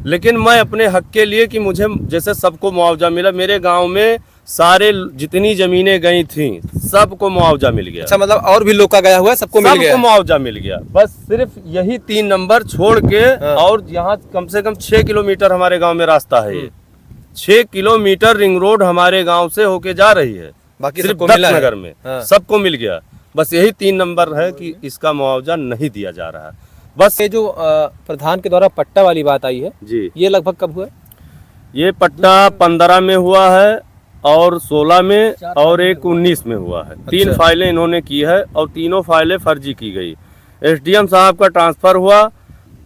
लेकिन मैं अपने हक के लिए कि मुझे जैसे सबको मुआवजा मिला, मेरे गांव में सारे जितनी जमीनें गई थी सबको मुआवजा मिल गया। अच्छा, मतलब और भी लोग का गया हुआ है, सबको मिल गया? सबको मुआवजा मिल गया, बस सिर्फ यही 3 नंबर छोड़ के। हाँ। और यहाँ कम से कम 6 किलोमीटर हमारे गांव में रास्ता है। ये 6 किलोमीटर रिंग रोड हमारे गांव से होके जा रही है, बाकी सिर्फ सबको मिला है? नगर में हाँ। सबको मिल गया। बस यही 3 नंबर है कि इसका मुआवजा नहीं दिया जा रहा है। बस ये जो प्रधान के द्वारा पट्टा वाली बात आई है जी, ये लगभग कब हुआ? ये पट्टा 15 में हुआ है और 16 में और एक 19 में हुआ है। 3 फाइलें इन्होंने की है और तीनों फाइलें फर्जी की गई। एसडीएम साहब का ट्रांसफ़र हुआ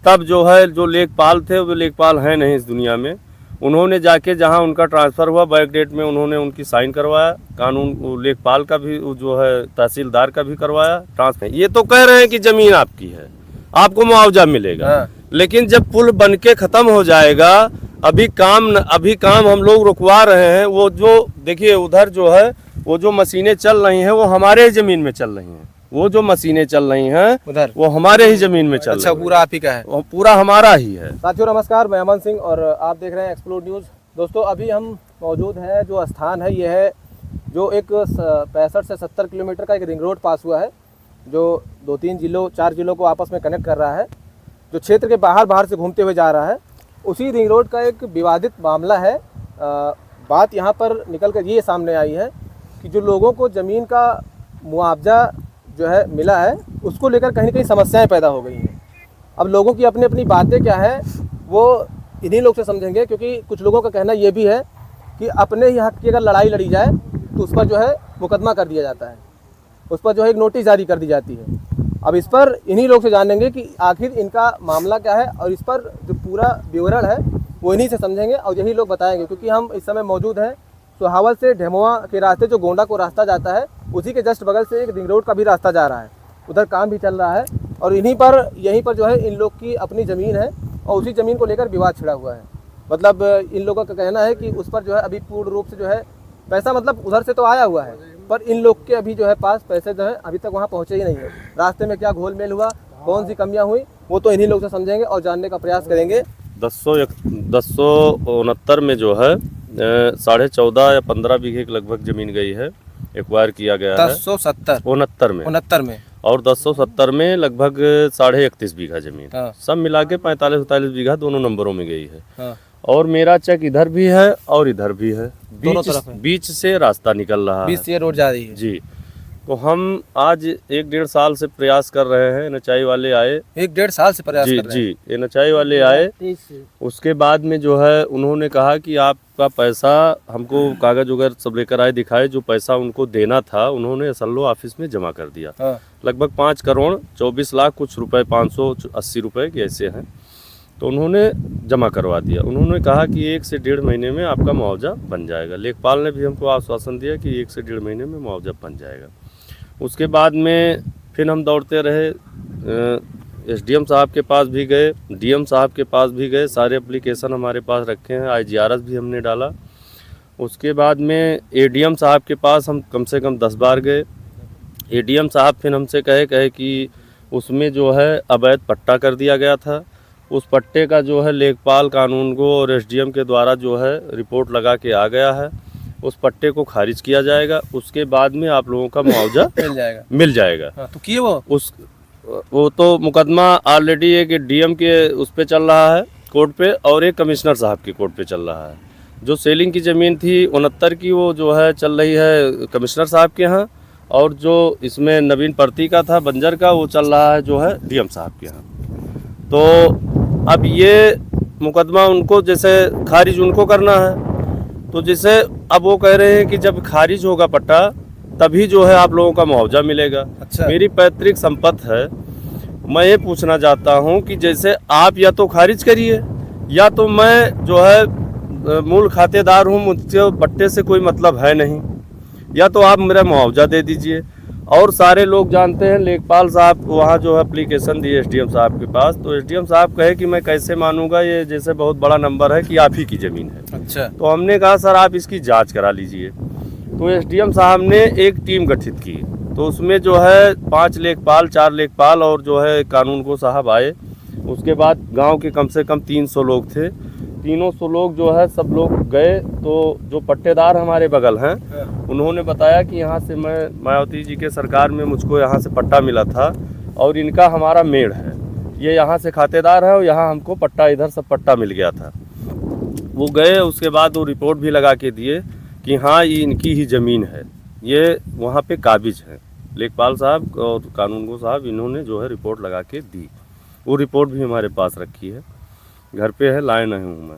तब जो है, जो लेखपाल थे वो लेखपाल हैं नहीं इस दुनिया में, उन्होंने जाके जहां उनका ट्रांसफ़र हुआ बैक डेट में उन्होंने उनकी साइन करवाया, कानून लेखपाल का भी जो है तहसीलदार का भी करवाया ट्रांसफ़र। ये तो कह रहे हैं कि ज़मीन आपकी है, आपको मुआवजा मिलेगा। हाँ। लेकिन जब पुल बन के ख़त्म हो जाएगा, अभी काम हम लोग रुकवा रहे हैं। वो जो देखिए उधर जो है वो जो मशीनें चल रही हैं वो हमारे ही ज़मीन में चल रही हैं। वो जो मशीनें चल रही हैं उधर वो हमारे ही ज़मीन में चल अच्छा, रही हैं। पूरा आप ही का है? वो पूरा हमारा ही है। साथियों नमस्कार, मैं अमन सिंह और आप देख रहे हैं एक्सप्लोर न्यूज़। दोस्तों अभी हम मौजूद हैं, जो स्थान है ये है जो एक 65 से 70 किलोमीटर का एक रिंग रोड पास हुआ है, जो 2-3 जिलों 4 जिलों को आपस में कनेक्ट कर रहा है, जो क्षेत्र के बाहर से घूमते हुए जा रहा है। उसी रिंग रोड का एक विवादित मामला है। बात यहाँ पर निकल कर ये सामने आई है कि जो लोगों को ज़मीन का मुआवजा जो है मिला है उसको लेकर कहीं ना कहीं समस्याएं पैदा हो गई हैं। अब लोगों की अपनी अपनी बातें क्या है वो इन्हीं लोग से समझेंगे, क्योंकि कुछ लोगों का कहना ये भी है कि अपने ही हक की अगर लड़ाई लड़ी जाए तो उस पर जो है मुकदमा कर दिया जाता है, उस पर जो है एक नोटिस जारी कर दी जाती है। अब इस पर इन्हीं लोग से जानेंगे कि आखिर इनका मामला क्या है और इस पर जो पूरा विवरण है वो इन्हीं से समझेंगे और यही लोग बताएंगे। क्योंकि हम इस समय मौजूद हैं सोहावल से ढेमुआ के रास्ते, जो गोंडा को रास्ता जाता है उसी के जस्ट बगल से एक रिंग रोड का भी रास्ता जा रहा है, उधर काम भी चल रहा है और यहीं पर जो है इन लोग की अपनी ज़मीन है और उसी ज़मीन को लेकर विवाद छिड़ा हुआ है। मतलब इन लोगों का कहना है कि उस पर जो है अभी पूर्ण रूप से जो है पैसा, मतलब उधर से तो आया हुआ है पर इन लोग के अभी जो है पास पैसे जो है अभी तक वहाँ पहुँचे ही नहीं है। रास्ते में क्या घोलमेल हुआ, कौन सी कमियाँ हुई, वो तो इन्हीं लोग से समझेंगे और जानने का प्रयास करेंगे। 1069 में जो है 14.5 या 15 बीघे के लगभग ज़मीन गई है, एक्वायर किया गया है। 1069 में और 1070 में लगभग 31.5 बीघा ज़मीन, सब मिला के 45-45 बीघा दोनों नंबरों में गई है। हाँ। और मेरा चेक इधर भी है और इधर भी है, दोनों तरफ है। बीच से रास्ता निकल रहा है, बीच से रोड जा रही है जी। तो हम आज 1-1.5 साल से प्रयास कर रहे हैं। नचाई वाले आए, 1-1.5 साल से प्रयास कर रहे हैं। जी, ये नचाई वाले आए, उसके बाद में जो है उन्होंने कहा कि आपका पैसा, हमको कागज वगैरह सब लेकर आए, दिखाए, जो पैसा उनको देना था उन्होंने एसएलओ ऑफिस में जमा कर दिया। हाँ। लगभग 5 करोड़ 24 लाख कुछ रुपए, 580 रुपए के ऐसे हैं, तो उन्होंने जमा करवा दिया। उन्होंने कहा कि 1 से 1.5 महीने में आपका मुआवजा बन जाएगा। लेखपाल ने भी हमको आश्वासन दिया कि 1 से 1.5 महीने में मुआवजा बन जाएगा। उसके बाद में फिर हम दौड़ते रहे, एसडीएम साहब के पास भी गए, डीएम साहब के पास भी गए, सारे एप्लीकेशन हमारे पास रखे हैं, आईजीआरएस भी हमने डाला। उसके बाद में एडीएम साहब के पास हम कम से कम 10 बार गए। एडीएम साहब फिर हमसे कहे कि उसमें जो है अवैध पट्टा कर दिया गया था, उस पट्टे का जो है लेखपाल कानून को और एसडीएम के द्वारा जो है रिपोर्ट लगा के आ गया है, उस पट्टे को खारिज किया जाएगा, उसके बाद में आप लोगों का मुआवजा मिल जाएगा। हाँ, तो किए वो तो मुकदमा ऑलरेडी एक डीएम के उस पे चल रहा है कोर्ट पे और एक कमिश्नर साहब के कोर्ट पे चल रहा है। जो सेलिंग की ज़मीन थी 69 की वो जो है चल रही है कमिश्नर साहब के यहाँ, और जो इसमें नवीन प्रति का था बंजर का वो चल रहा है जो है डीएम साहब के यहाँ। तो अब ये मुकदमा उनको जैसे खारिज उनको करना है, तो जैसे अब वो कह रहे हैं कि जब खारिज होगा पट्टा तभी जो है आप लोगों का मुआवजा मिलेगा। अच्छा। मेरी पैतृक संपत्ति है, मैं ये पूछना चाहता हूँ कि जैसे आप या तो खारिज करिए या तो मैं जो है मूल खातेदार हूँ, मुझसे पट्टे से कोई मतलब है नहीं, या तो आप मेरा मुआवजा दे दीजिए। और सारे लोग जानते हैं, लेखपाल साहब वहाँ जो है एप्लीकेशन दिए एसडीएम साहब के पास, तो एसडीएम साहब कहे कि मैं कैसे मानूंगा, ये जैसे बहुत बड़ा नंबर है कि आप ही की ज़मीन है। अच्छा। तो हमने कहा सर आप इसकी जांच करा लीजिए। तो एसडीएम साहब ने एक टीम गठित की, तो उसमें जो है 5 लेखपाल 4 लेखपाल और जो है कानून को साहब आए, उसके बाद गांव के कम से कम 300 लोग थे। 300 लोग जो है सब लोग गए, तो जो पट्टेदार हमारे बगल हैं उन्होंने बताया कि यहाँ से मैं मायावती जी के सरकार में मुझको यहाँ से पट्टा मिला था और इनका हमारा मेड़ है, ये यहाँ से खातेदार है और यहाँ हमको पट्टा इधर सब पट्टा मिल गया था। वो गए, उसके बाद वो रिपोर्ट भी लगा के दिए कि हाँ ये इनकी ही ज़मीन है, ये वहाँ पे काबिज है। लेखपाल साहब और कानूनगो साहब इन्होंने जो है रिपोर्ट लगा के दी, वो रिपोर्ट भी हमारे पास रखी है, घर पे है, लाए नहीं हूँ मैं।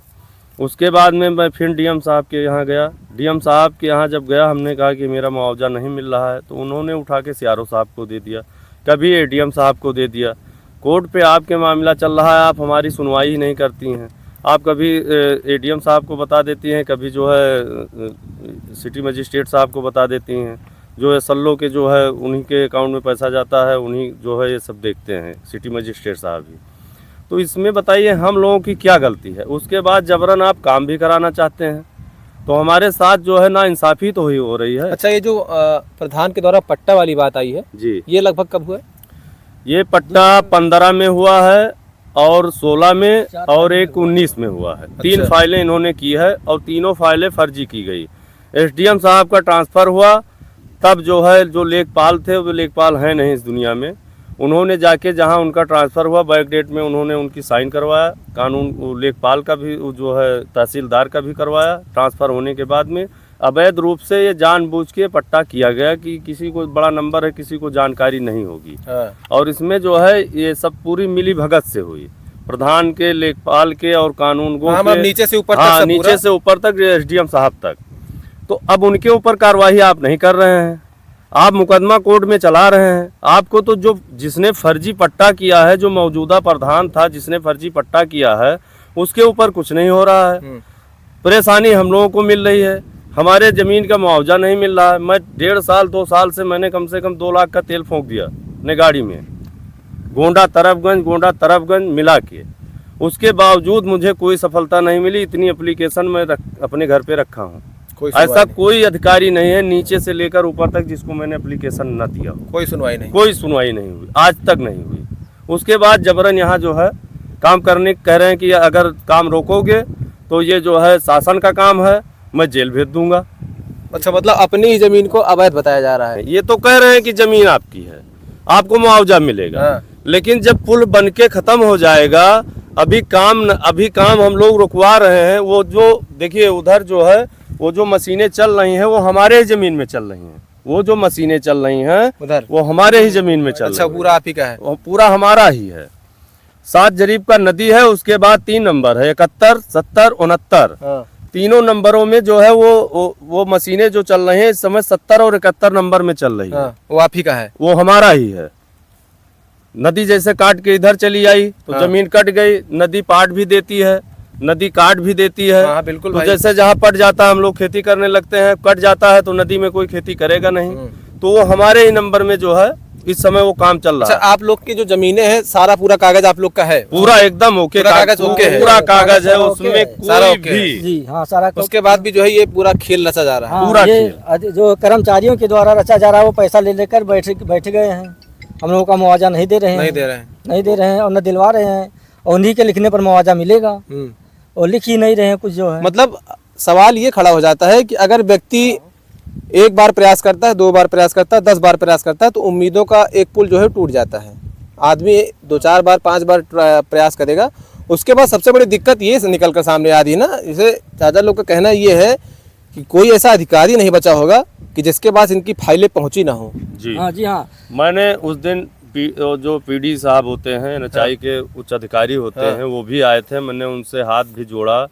उसके बाद में मैं फिर डीएम साहब के यहाँ गया। डीएम साहब के यहाँ जब गया, हमने कहा कि मेरा मुआवजा नहीं मिल रहा है, तो उन्होंने उठा के सीआरओ साहब को दे दिया, कभी एडीएम साहब को दे दिया। कोर्ट पे आपके मामला चल रहा है, आप हमारी सुनवाई ही नहीं करती हैं। आप कभी एडीएम साहब को बता देती हैं, कभी जो है सिटी मजिस्ट्रेट साहब को बता देती हैं, जो है सल्लो के जो है उन्हीं के अकाउंट में पैसा जाता है, उन्हीं जो है ये सब देखते हैं सिटी मजिस्ट्रेट साहब ही। तो इसमें बताइए हम लोगों की क्या गलती है? उसके बाद जबरन आप काम भी कराना चाहते हैं, तो हमारे साथ जो है ना इंसाफी तो ही हो रही है। अच्छा, ये जो प्रधान के द्वारा पट्टा वाली बात आई है जी, ये लगभग कब हुआ है? ये पट्टा 15 में हुआ है और 16 में और एक 19 में हुआ है। 3 फाइलें इन्होंने की है और तीनों फाइलें फर्जी की गई। एसडीएम साहब का ट्रांसफ़र हुआ तब जो है जो लेखपाल थे, वो लेखपाल हैं नहीं इस दुनिया में, उन्होंने जाके जहां उनका ट्रांसफ़र हुआ बैक डेट में उन्होंने उनकी साइन करवाया, कानून लेखपाल का भी जो है तहसीलदार का भी करवाया। ट्रांसफ़र होने के बाद में अवैध रूप से ये जानबूझ के पट्टा किया गया कि किसी को बड़ा नंबर है, किसी को जानकारी नहीं होगी। और इसमें जो है ये सब पूरी मिली भगत से हुई, प्रधान के, लेखपाल के और कानूनगो के, नीचे से ऊपर हाँ, तक, नीचे से ऊपर तक एसडीएम साहब तक। तो अब उनके ऊपर कार्रवाई आप नहीं कर रहे हैं, आप मुकदमा कोर्ट में चला रहे हैं। आपको तो जो जिसने फर्जी पट्टा किया है, जो मौजूदा प्रधान था जिसने फर्जी पट्टा किया है, उसके ऊपर कुछ नहीं हो रहा है। परेशानी हम लोगों को मिल रही है, हमारे ज़मीन का मुआवजा नहीं मिल रहा है। मैं 1.5 साल 2 साल से मैंने कम से कम 2 लाख का तेल फूंक दिया अपने गाड़ी में, गोंडा तरफगंज मिला के, उसके बावजूद मुझे कोई सफलता नहीं मिली। इतनी एप्लीकेशन मैं अपने घर पे रखा हूँ, ऐसा कोई अधिकारी नहीं है नीचे से लेकर ऊपर तक जिसको मैंने एप्लीकेशन न दिया हो। कोई सुनवाई नहीं हुई, आज तक नहीं हुई। उसके बाद जबरन यहाँ जो है काम करने कह रहे हैं कि अगर काम रोकोगे तो ये जो है शासन का काम है, मैं जेल भेज दूंगा। अच्छा, मतलब अपनी ही जमीन को अवैध बताया जा रहा है। ये तो कह रहे हैं कि जमीन आपकी है, आपको मुआवजा मिलेगा, लेकिन जब पुल बन के खत्म हो जाएगा, अभी काम हम लोग रुकवा रहे हैं। वो जो देखिए उधर जो है वो जो मशीनें चल रही हैं वो हमारे ही जमीन में चल रही हैं, वो जो मशीनें चल रही हैं उधर वो हमारे ही जमीन में चल रही हैं। पूरा आप ही का है? वो पूरा हमारा ही है। 7 जरीब का नदी है, उसके बाद 3 नंबर है 71, 70, 69। तीनों नंबरों में जो है वो मशीनें जो चल रही हैं इस समय 70 और 71 नंबर में चल रही है। वो आप ही का है? वो हमारा ही है। नदी जैसे काट के इधर चली आई तो जमीन कट गई, नदी पाट भी देती है, नदी काट भी देती है। हाँ, बिल्कुल तो जैसे जहाँ पट जाता है हम लोग खेती करने लगते हैं, कट जाता है तो नदी में कोई खेती करेगा नहीं, तो वो हमारे ही नंबर में जो है इस समय वो काम चल रहा है। आप लोग की जो जमीनें हैं सारा पूरा कागज आप लोग का है? पूरा एकदम ओके कागज, पूरा कागज है, उसमें कोई भी जी हाँ सारा। उसके बाद भी जो है ये पूरा खेल रचा जा रहा है। पूरा ये जो कर्मचारियों के द्वारा रचा जा रहा है वो पैसा ले लेकर बैठ गए हैं, हम लोगों का मुआवजा नहीं दे रहे हैं और न दिलवा रहे हैं, और उन्हीं के लिखने पर मुआवजा मिलेगा और लिख ही नहीं रहे हैं कुछ जो है। मतलब सवाल ये खड़ा हो जाता है कि अगर व्यक्ति एक बार प्रयास करता है, 2 बार प्रयास करता है, 10 बार प्रयास करता है तो उम्मीदों का एक पुल जो है टूट जाता है। आदमी 2-4 बार 5 बार प्रयास करेगा, उसके बाद सबसे बड़ी दिक्कत ये निकल कर सामने आ रही है ना, इसे ज़्यादा लोग का कहना ये है कि कोई ऐसा अधिकारी नहीं बचा होगा कि जिसके पास इनकी फाइलें पहुंची ना हो। जी हाँ। मैंने उस दिन जो पीडी साहब होते हैं, नचाई के उच्च अधिकारी होते हैं, वो भी आए थे। मैंने उनसे हाथ भी जोड़ा,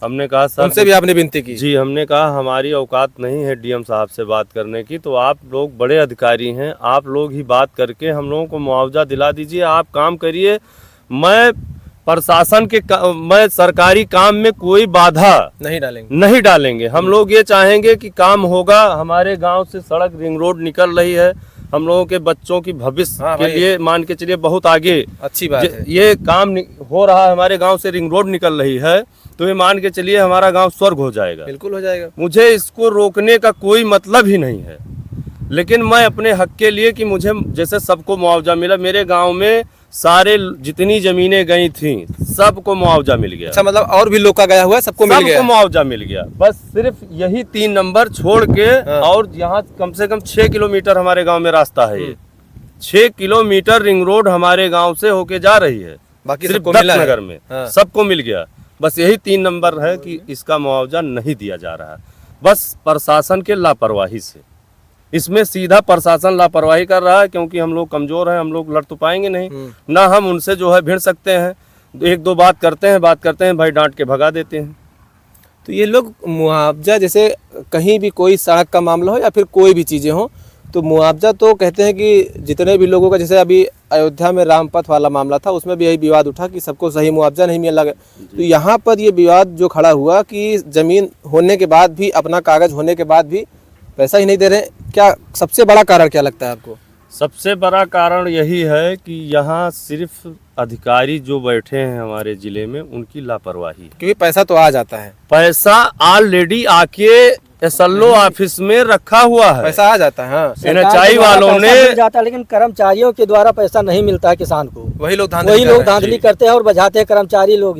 हमने कहा सर, उनसे भी आपने विनती की? जी, हमने कहा हमारी औकात नहीं है डीएम साहब से बात करने की, तो आप लोग बड़े अधिकारी हैं, आप लोग ही बात करके हम लोगों को मुआवजा दिला दीजिए, आप काम करिए। मैं प्रशासन के मैं सरकारी काम में कोई बाधा नहीं डालेंगे। हम लोग ये चाहेंगे कि काम होगा। हमारे गांव से सड़क रिंग रोड निकल रही है, हम लोगों के बच्चों की भविष्य के लिए मान के चलिए बहुत आगे अच्छी बात है। ये काम हो रहा है, हमारे गांव से रिंग रोड निकल रही है, तो ये मान के चलिए हमारा गांव स्वर्ग हो जाएगा। बिल्कुल हो जाएगा। मुझे इसको रोकने का कोई मतलब ही नहीं है। लेकिन मैं अपने हक के लिए कि मुझे जैसे सबको मुआवजा मिला, मेरे गांव में सारे जितनी जमीनें गई थी सबको मुआवजा मिल गया। अच्छा, मतलब और भी लोग का गया हुआ है, सबको मिल गया? सबको मुआवजा मिल गया, बस सिर्फ यही 3 नंबर छोड़ के। और यहाँ कम से कम 6 किलोमीटर हमारे गांव में रास्ता है। ये 6 किलोमीटर रिंग रोड हमारे गांव से होके जा रही है, बाकी सिर्फ सबको मिला है? नगर में सबको मिल गया। बस यही 3 नंबर है कि इसका मुआवजा नहीं दिया जा रहा है, बस प्रशासन के लापरवाही से। इसमें सीधा प्रशासन लापरवाही कर रहा है, क्योंकि हम लोग कमजोर हैं, हम लोग लड़ तो पाएंगे नहीं, ना हम उनसे जो है भिड़ सकते हैं। 1-2 बात करते हैं भाई, डांट के भगा देते हैं। तो ये लोग मुआवजा, जैसे कहीं भी कोई सड़क का मामला हो या फिर कोई भी चीज़ें हो, तो मुआवजा तो कहते हैं कि जितने भी लोगों का, जैसे अभी अयोध्या में रामपथ वाला मामला था, उसमें भी यही विवाद उठा कि सबको सही मुआवजा नहीं मिला। तो यहाँ पर ये विवाद जो खड़ा हुआ कि ज़मीन होने के बाद भी, अपना कागज होने के बाद भी पैसा ही नहीं दे रहे, क्या सबसे बड़ा कारण क्या लगता है आपको? सबसे बड़ा कारण यही है कि यहाँ सिर्फ अधिकारी जो बैठे हैं हमारे जिले में, उनकी लापरवाही है। क्योंकि पैसा तो आ जाता है, पैसा ऑलरेडी आके एसएलओ ऑफिस में रखा हुआ है, पैसा आ जाता है। हाँ, एनएचआई वालों ने मिल जाता है, लेकिन कर्मचारियों के द्वारा पैसा नहीं मिलता है किसान को। वही लोग धांधली करते हैं और बजाते हैं कर्मचारी लोग ही।